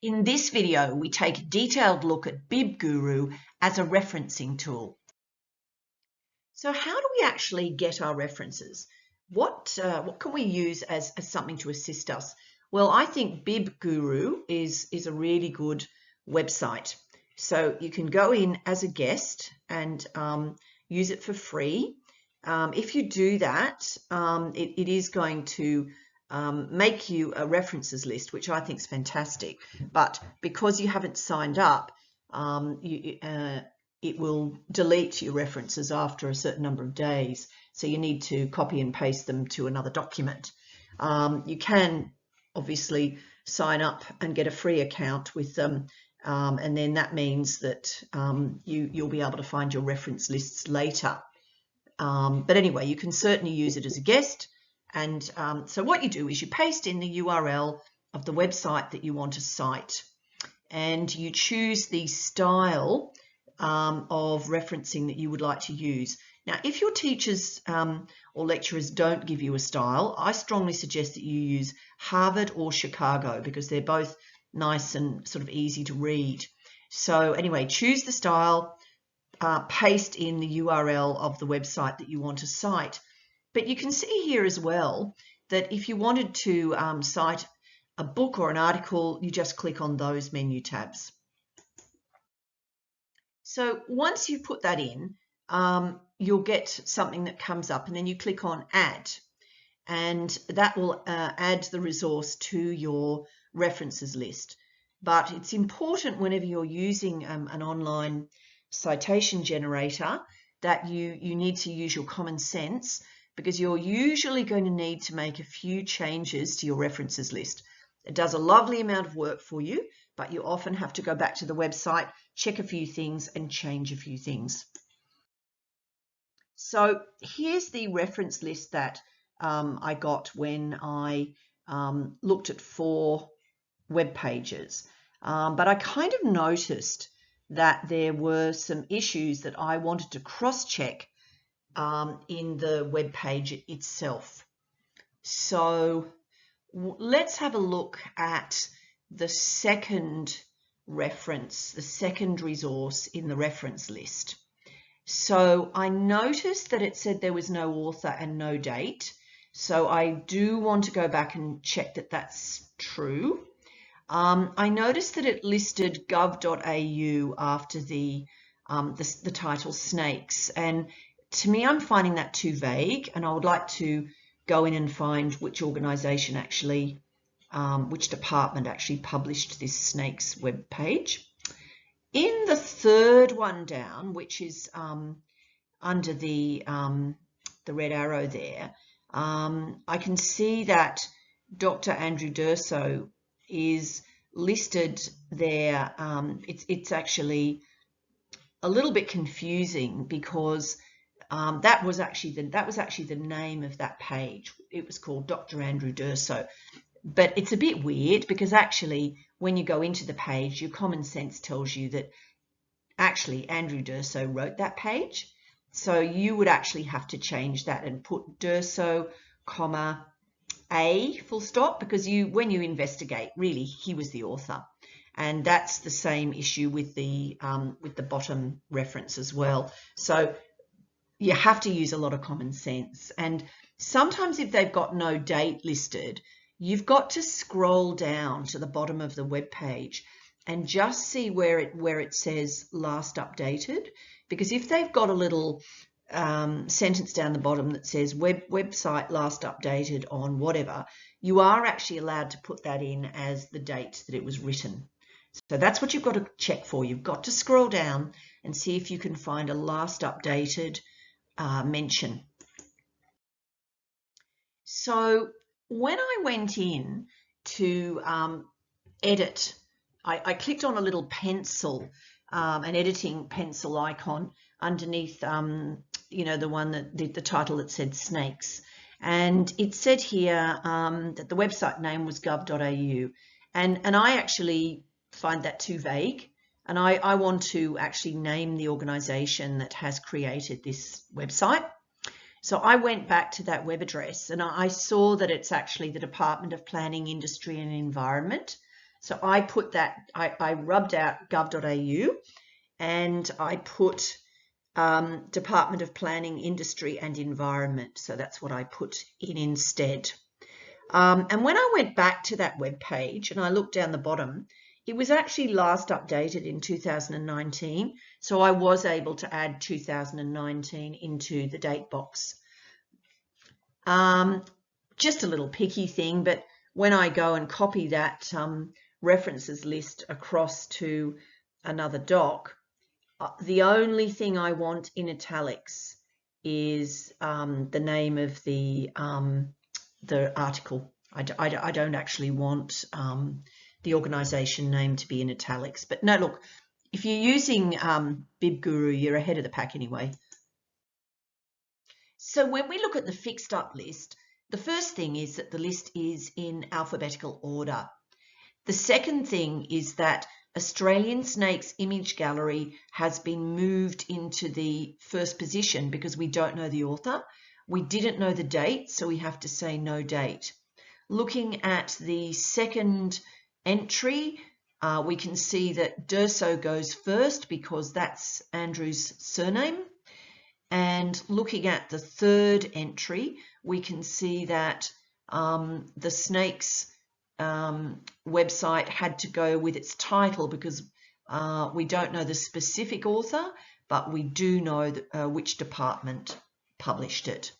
In this video, we take a detailed look at Bib Guru as a referencing tool. So how do we actually get our references? What can we use as something to assist us? Well, I think Bib Guru is a really good website. So you can go in as a guest and use it for free. If you do that, it is going to make you a references list, which I think is fantastic. But because you haven't signed up, it will delete your references after a certain number of days. So you need to copy and paste them to another document. You can obviously sign up and get a free account with them. And then that means that you'll be able to find your reference lists later. But anyway, you can certainly use it as a guest. And so what you do is you paste in the URL of the website that you want to cite, and you choose the style of referencing that you would like to use. Now, if your teachers or lecturers don't give you a style, I strongly suggest that you use Harvard or Chicago, because they're both nice and sort of easy to read. So anyway, choose the style, paste in the URL of the website that you want to cite. But you can see here as well that if you wanted to cite a book or an article, you just click on those menu tabs. So once you put that in, you'll get something that comes up, and then you click on Add, and that will add the resource to your references list. But it's important whenever you're using an online citation generator that you need to use your common sense, because you're usually going to need to make a few changes to your references list. It does a lovely amount of work for you, but you often have to go back to the website, check a few things and change a few things. So here's the reference list that I got when I looked at 4 web pages. But I kind of noticed that there were some issues that I wanted to cross-check in the web page itself. So let's have a look at the second reference, the second resource in the reference list. So I noticed that it said there was no author and no date. So I do want to go back and check that that's true. I noticed that it listed gov.au after the title snakes, and to me, I'm finding that too vague, and I would like to go in and find which organisation actually, which department actually published this snakes web page. In the third one down, which is under the red arrow there, I can see that Dr. Andrew Durso is listed there. It's actually a little bit confusing, because that was actually the name of that page. It was called Dr. Andrew Durso. But it's a bit weird, because actually when you go into the page, your common sense tells you that actually Andrew Durso wrote that page. So you would actually have to change that and put Durso, comma, A, full stop, because when you investigate, really he was the author. And that's the same issue with the bottom reference as well. So you have to use a lot of common sense. And sometimes if they've got no date listed, you've got to scroll down to the bottom of the web page and just see where it says last updated. Because if they've got a little sentence down the bottom that says website last updated on whatever, you are actually allowed to put that in as the date that it was written. So that's what you've got to check for. You've got to scroll down and see if you can find a last updated mention. So when I went in to edit, I clicked on a little pencil, an editing pencil icon underneath, the one that the title that said snakes. And it said here that the website name was gov.au. And I actually find that too vague. And I want to actually name the organisation that has created this website. So I went back to that web address and I saw that it's actually the Department of Planning, Industry and Environment. So I put that, I rubbed out gov.au and I put Department of Planning, Industry and Environment. So that's what I put in instead. And when I went back to that web page and I looked down the bottom, it was actually last updated in 2019. So I was able to add 2019 into the date box. Just a little picky thing, but when I go and copy that references list across to another doc, the only thing I want in italics is the name of the article. I don't actually want the organization name to be in italics. But no, look, if you're using Bib Guru, you're ahead of the pack anyway. So when we look at the fixed up list, the first thing is that the list is in alphabetical order. The second thing is that Australian Snakes Image Gallery has been moved into the first position because we don't know the author. We didn't know the date, so we have to say no date. Looking at the second entry, we can see that Durso goes first because that's Andrew's surname. And looking at the third entry, we can see that the Snakes website had to go with its title because we don't know the specific author, but we do know which department published it.